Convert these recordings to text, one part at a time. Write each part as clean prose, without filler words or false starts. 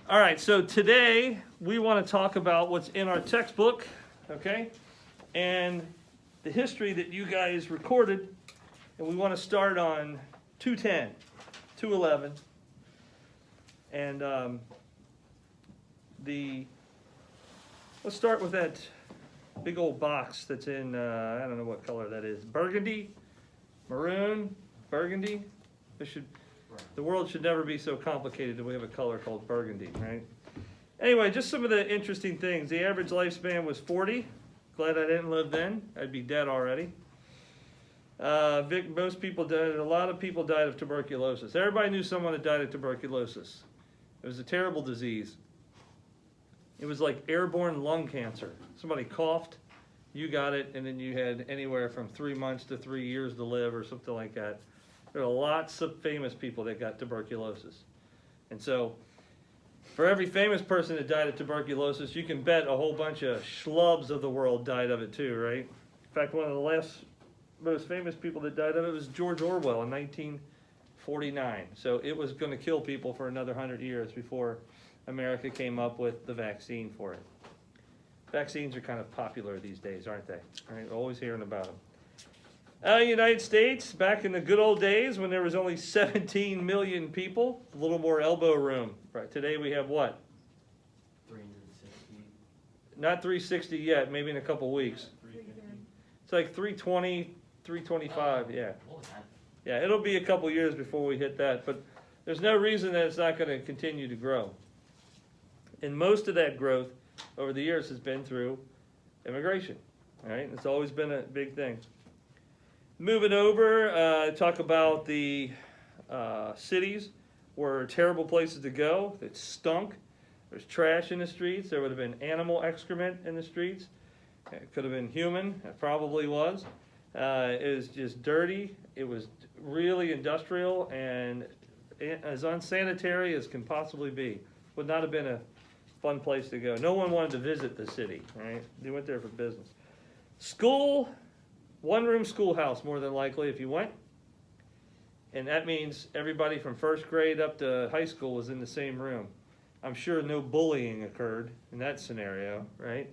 All right, so today we want to talk about what's in our textbook, okay? And the history that you guys recorded. And we want to start on 210, 211. And let's start with that big old box that's in, I don't know what color that is. Burgundy, maroon, burgundy. The world should never be so complicated that we have a color called burgundy, right? Anyway, just some of the interesting things. The average lifespan was 40. Glad I didn't live then. I'd be dead already. Most people died, a lot of people died of tuberculosis. Everybody knew someone that died of tuberculosis. It was a terrible disease. It was like airborne lung cancer. Somebody coughed, you got it, and then you had anywhere from 3 months to 3 years to live or something like that. There are lots of famous people that got tuberculosis. And so, for every famous person that died of tuberculosis, you can bet a whole bunch of schlubs of the world died of it too, right? In fact, one of the last most famous people that died of it was George Orwell in 1949. So it was going to kill people for another 100 years before America came up with the vaccine for it. Vaccines are kind of popular these days, aren't they? Right? Always hearing about them. United States, back in the good old days when there was only 17 million people, a little more elbow room. Right, today we have what? 360. Not 360 yet, maybe in a couple weeks. 350. It's like 320, 325, yeah. Yeah, it'll be a couple years before we hit that, but there's no reason that it's not going to continue to grow. And most of that growth over the years has been through immigration, right? It's always been a big thing. Moving over, talk about the cities were terrible places to go. It stunk. There's trash in the streets. There would have been animal excrement in the streets. It could have been human. It probably was. It was just dirty. It was really industrial and as unsanitary as can possibly be. Would not have been a fun place to go. No one wanted to visit the city, right? They went there for business. School. One-room schoolhouse, more than likely, if you went. And that means everybody from first grade up to high school was in the same room. I'm sure no bullying occurred in that scenario, right?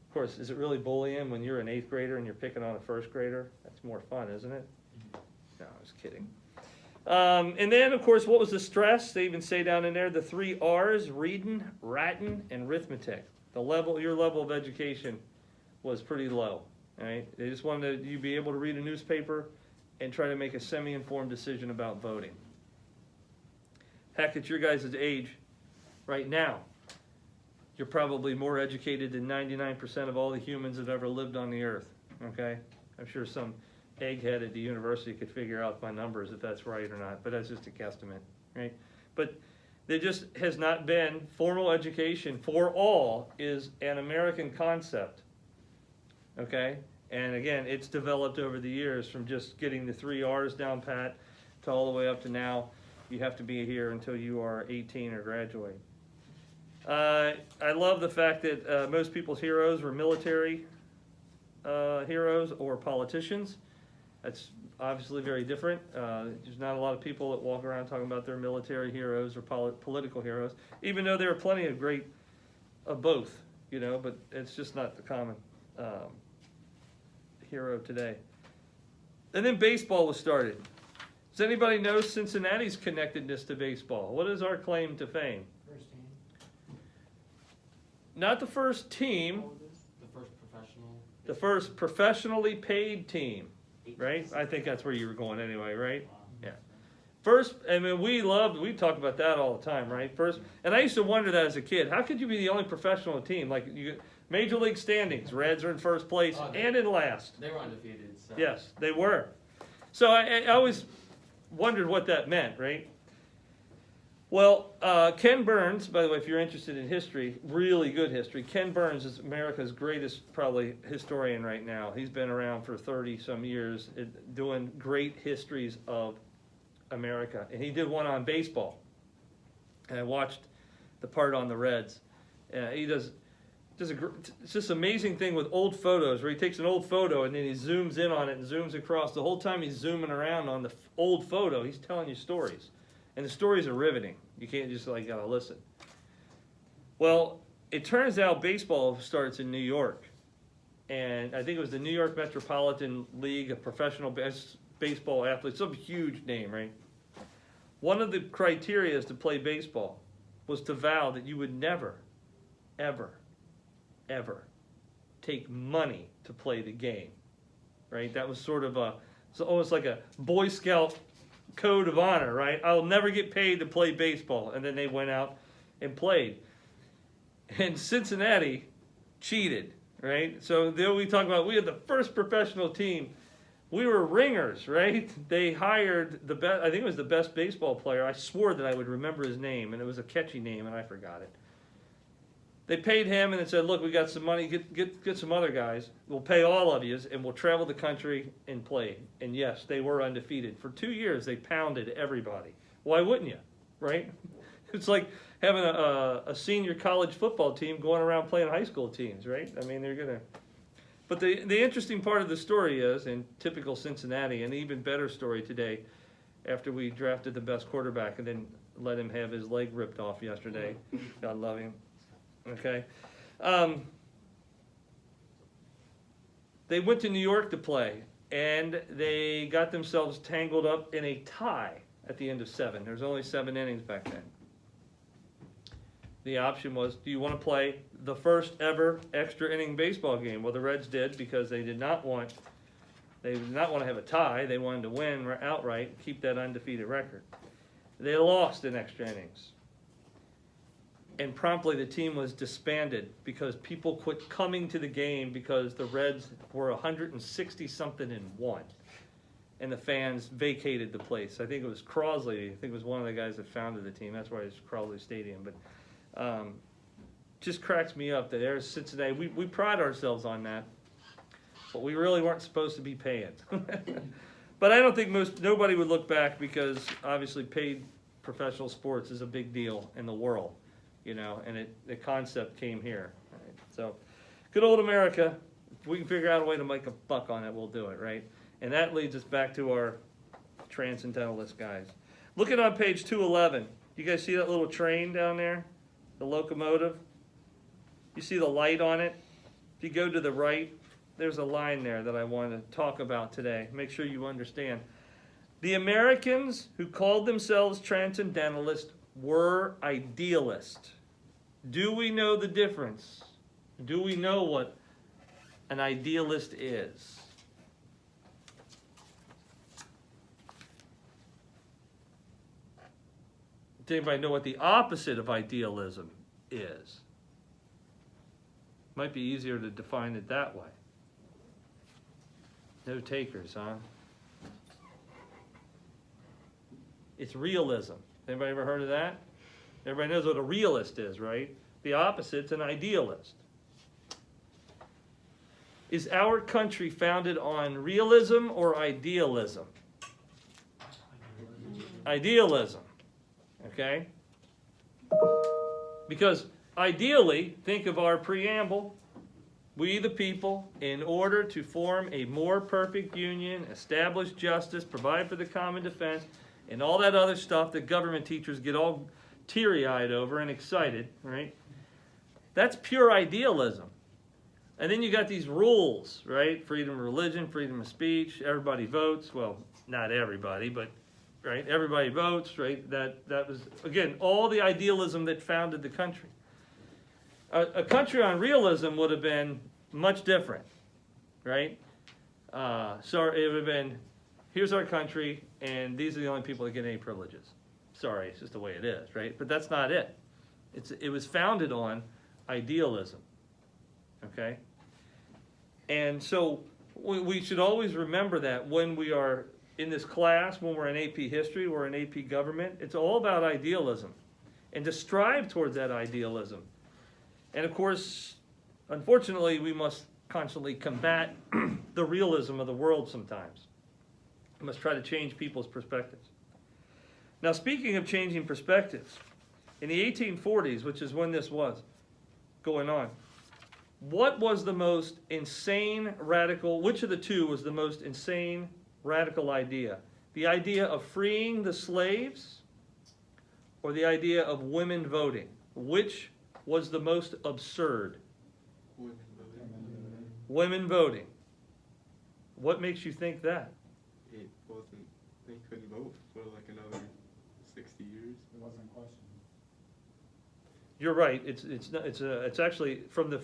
Of course, is it really bullying when you're an 8th grader and you're picking on a 1st grader? That's more fun, isn't it? No, I was kidding. And then, of course, what was the stress? They even say down in there the 3 R's, reading, writing, and arithmetic. Your level of education was pretty low. Right? They just wanted you to be able to read a newspaper and try to make a semi-informed decision about voting. Heck, at your guys' age, right now, you're probably more educated than 99% of all the humans that have ever lived on the earth. Okay? I'm sure some egghead at the university could figure out my numbers if that's right or not, but that's just a guesstimate. Right? But there just has not been formal education for all is an American concept. Okay? And again, it's developed over the years from just getting the 3 R's down pat to all the way up to now. You have to be here until you are 18 or graduate. I love the fact that most people's heroes were military heroes or politicians. That's obviously very different. There's not a lot of people that walk around talking about their military heroes or political heroes, even though there are plenty of great of both, but it's just not the common hero today. And then baseball was started. Does anybody know Cincinnati's connectedness to baseball? What is our claim to fame? First team. Not the first team. The first professional. The first professionally paid team, right? I think that's where you were going anyway, right? Yeah. First, I mean, we talk about that all the time, right? First, and I used to wonder that as a kid. How could you be the only professional team? Like Major League standings, Reds are in first place and in last. They were undefeated. So. Yes, they were. So I always wondered what that meant, right? Well, Ken Burns, by the way, if you're interested in history, really good history, Ken Burns is America's greatest, probably, historian right now. He's been around for 30-some years doing great histories of America. And he did one on baseball. And I watched the part on the Reds. He does it's this amazing thing with old photos where he takes an old photo and then he zooms in on it and zooms across. The whole time he's zooming around on the old photo, he's telling you stories. And the stories are riveting. You can't just gotta listen. Well, it turns out baseball starts in New York. And I think it was the New York Metropolitan League of Professional Baseball Athletes, some huge name, right? One of the criteria to play baseball was to vow that you would never, ever, ever take money to play the game, right? That was sort of it's almost like a Boy Scout code of honor, right? I'll never get paid to play baseball. And then they went out and played. And Cincinnati cheated, right? So there we talk about, we had the first professional team. We were ringers, right? They hired the best, I think it was the best baseball player. I swore that I would remember his name, and it was a catchy name, and I forgot it. They paid him and they said, look, we got some money, get some other guys. We'll pay all of you, and we'll travel the country and play. And yes, they were undefeated. For 2 years, they pounded everybody. Why wouldn't you, right? It's like having a senior college football team going around playing high school teams, right? I mean, they're going to... But the interesting part of the story is, in typical Cincinnati, an even better story today, after we drafted the best quarterback and then let him have his leg ripped off yesterday. God love him. Okay. They went to New York to play, and they got themselves tangled up in a tie at the end of 7. There's only 7 innings back then. The option was, do you want to play the first ever extra inning baseball game? Well, the Reds did, because they did not want to have a tie. They wanted to win outright, keep that undefeated record. They lost in extra innings. And promptly the team was disbanded because people quit coming to the game because the Reds were 160-something and 1. And the fans vacated the place. I think it was Crosley. I think it was one of the guys that founded the team. That's why it's Crosley Stadium. But just cracks me up that there's Cincinnati. We pride ourselves on that, but we really weren't supposed to be paying. But I don't think nobody would look back, because obviously paid professional sports is a big deal in the world, you know, and the concept came here. Right? So good old America. If we can figure out a way to make a buck on it, we'll do it, right? And that leads us back to our transcendentalist guys. Looking on page 211, you guys see that little train down there? The locomotive? You see the light on it? If you go to the right, there's a line there that I want to talk about today. Make sure you understand. The Americans who called themselves transcendentalists were idealists. Do we know the difference? Do we know what an idealist is? Does anybody know what the opposite of idealism is? Might be easier to define it that way. No takers, huh? It's realism. Anybody ever heard of that? Everybody knows what a realist is, right? The opposite's an idealist. Is our country founded on realism or idealism? Idealism. Okay? Because ideally, think of our preamble. We the people, in order to form a more perfect union, establish justice, provide for the common defense, and all that other stuff that government teachers get all teary-eyed over and excited, right? That's pure idealism. And then you got these rules, right? Freedom of religion, freedom of speech, everybody votes. Well, not everybody, but right? Everybody votes, right? That was, again, all the idealism that founded the country. A country on realism would have been much different, right? So it would have been, here's our country, and these are the only people that get any privileges. Sorry, it's just the way it is, right? But that's not it. It was founded on idealism, okay? And so we should always remember that when we are in this class, when we're in AP history, we're in AP government, it's all about idealism and to strive towards that idealism. And of course, unfortunately, we must constantly combat the realism of the world sometimes. We must try to change people's perspectives. Now, speaking of changing perspectives, in the 1840s, which is when this was going on, what was the most insane, radical, which of the two was the most insane, radical idea? The idea of freeing the slaves or the idea of women voting? Which was the most absurd? Women voting. Women voting. What makes you think that? It wasn't, they couldn't vote for like another 60 years. It wasn't questioned. You're right. It's actually from the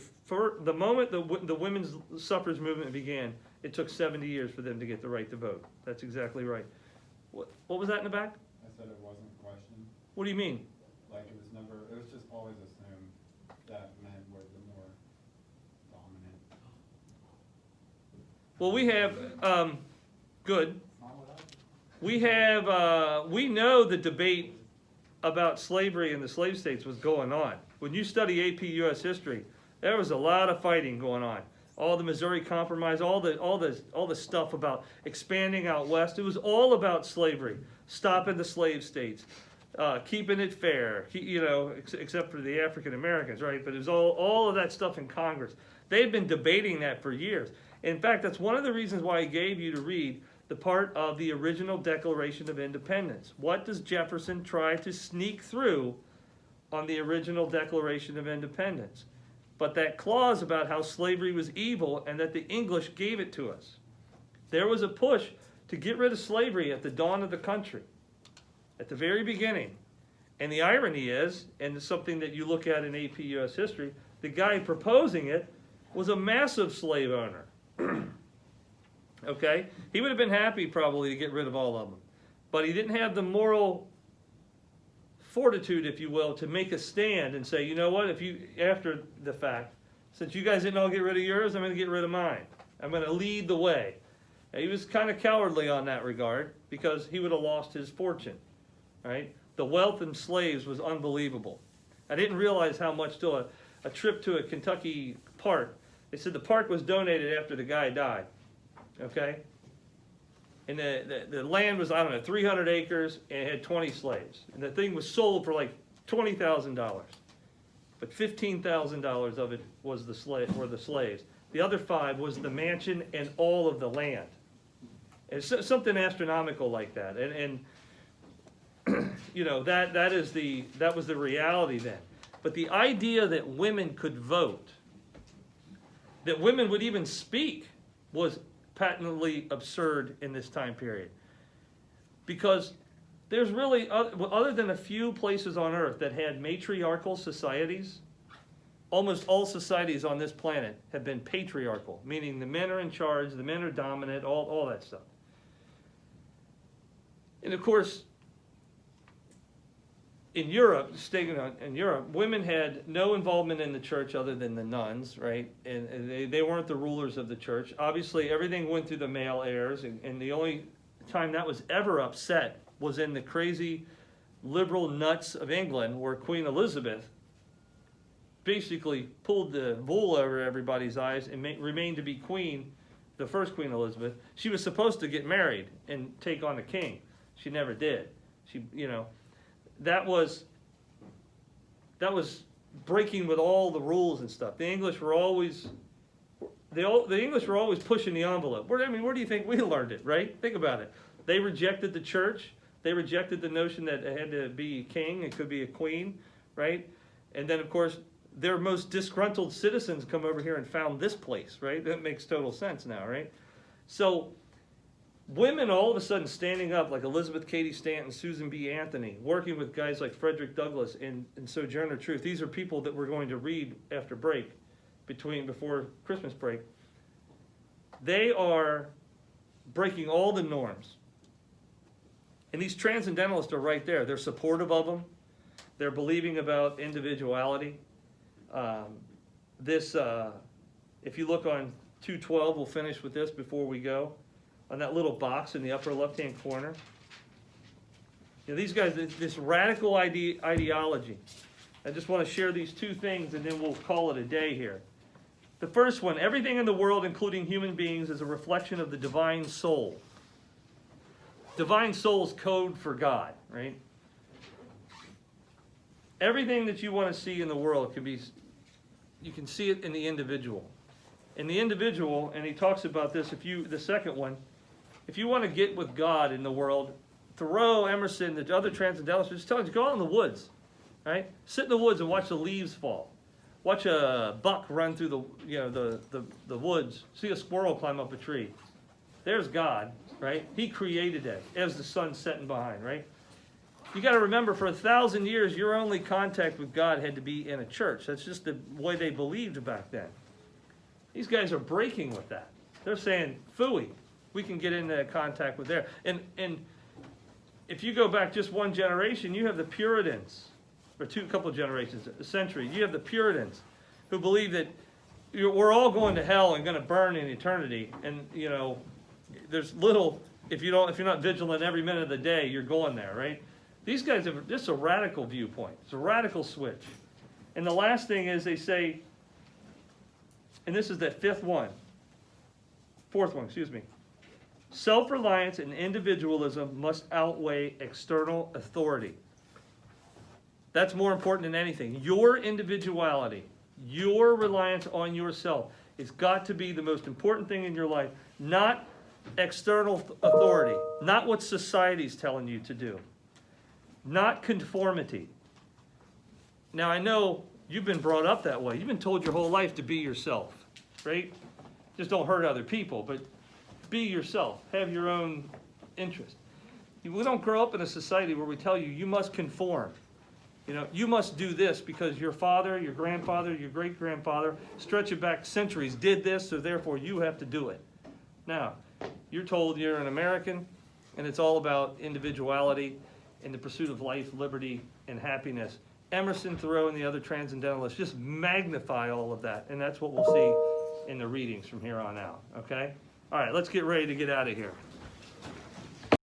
moment the women's suffrage movement began, it took 70 years for them to get the right to vote. That's exactly right. What was that in the back? I said it wasn't questioned. What do you mean? Like it was never, it was just always assumed that men were the more dominant. Well, we have good. Not what We know the debate about slavery in the slave states was going on. When you study AP U.S. history, there was a lot of fighting going on. All the Missouri Compromise, all the stuff about expanding out west. It was all about slavery, stopping the slave states, keeping it fair. Except for the African Americans, right? But it was all of that stuff in Congress. They'd been debating that for years. In fact, that's one of the reasons why I gave you to read the part of the original Declaration of Independence. What does Jefferson try to sneak through on the original Declaration of Independence? But that clause about how slavery was evil and that the English gave it to us. There was a push to get rid of slavery at the dawn of the country, at the very beginning. And the irony is, and it's something that you look at in AP US history, the guy proposing it was a massive slave owner. Okay? He would have been happy probably to get rid of all of them. But he didn't have the moral fortitude, if you will, to make a stand and say, you know what, after the fact, since you guys didn't all get rid of yours, I'm going to get rid of mine. I'm going to lead the way. And he was kind of cowardly on that regard because he would have lost his fortune, right? The wealth in slaves was unbelievable. I didn't realize how much till a trip to a Kentucky park. They said the park was donated after the guy died, okay? And the land was, 300 acres, and it had 20 slaves. And the thing was sold for like $20,000. But $15,000 of it was the slaves. The other $5,000 was the mansion and all of the land. It's something astronomical like that. And that was the reality then. But the idea that women could vote, that women would even speak, was patently absurd in this time period. Because there's really, other than a few places on earth that had matriarchal societies, almost all societies on this planet have been patriarchal, meaning the men are in charge, the men are dominant, all that stuff. And of course, in Europe, women had no involvement in the church other than the nuns, right? And they weren't the rulers of the church. Obviously, everything went through the male heirs, and the only time that was ever upset was in the crazy liberal nuts of England, where Queen Elizabeth basically pulled the wool over everybody's eyes and remained to be queen, the first Queen Elizabeth. She was supposed to get married and take on the king. She never did. That was breaking with all the rules and stuff. The English were always pushing the envelope. Where do you think we learned it, right? Think about it. They rejected the church. They rejected the notion that it had to be a king. It could be a queen, right? And then, of course, their most disgruntled citizens come over here and found this place, right? That makes total sense now, right? So women all of a sudden standing up like Elizabeth Cady Stanton, Susan B. Anthony, working with guys like Frederick Douglass and Sojourner Truth. These are people that we're going to read after break, before Christmas break. They are breaking all the norms. And these transcendentalists are right there. They're supportive of them. They're believing about individuality. If you look on 212, we'll finish with this before we go. On that little box in the upper left-hand corner. These guys, this radical ideology. I just want to share these two things and then we'll call it a day here. The first one, everything in the world, including human beings, is a reflection of the divine soul. Divine soul's code for God, right? Everything that you want to see in the world you can see it in the individual. In the individual, and he talks about this, the second one, if you want to get with God in the world, Thoreau, Emerson, the other transcendentalists, just tell you, go out in the woods, right? Sit in the woods and watch the leaves fall. watch a buck run through the woods, see a squirrel climb up a tree. There's God, right? He created that as the sun's setting behind, right? You got to remember, for 1,000 years, your only contact with God had to be in a church. That's just the way they believed back then. These guys are breaking with that. They're saying, phooey, we can get into contact with there. And if you go back just one generation, you have the Puritans, or a couple of generations, a century. You have the Puritans who believe that we're all going to hell and going to burn in eternity. And, you know, there's little, if you're not vigilant every minute of the day, you're going there, right? These guys have just a radical viewpoint. It's a radical switch. And the last thing is they say, and this is that fourth one, self-reliance and individualism must outweigh external authority. That's more important than anything. Your individuality, your reliance on yourself, it's got to be the most important thing in your life, not external authority, not what society's telling you to do, not conformity. Now, I know you've been brought up that way. You've been told your whole life to be yourself, right? Just don't hurt other people, but be yourself. Have your own interest. We don't grow up in a society where we tell you, you must conform. You know, you must do this because your father, your grandfather, your great-grandfather, stretch it back centuries, did this, so therefore you have to do it. Now, you're told you're an American, and it's all about individuality and the pursuit of life, liberty, and happiness. Emerson, Thoreau, and the other transcendentalists just magnify all of that, and that's what we'll see in the readings from here on out, okay? All right, let's get ready to get out of here.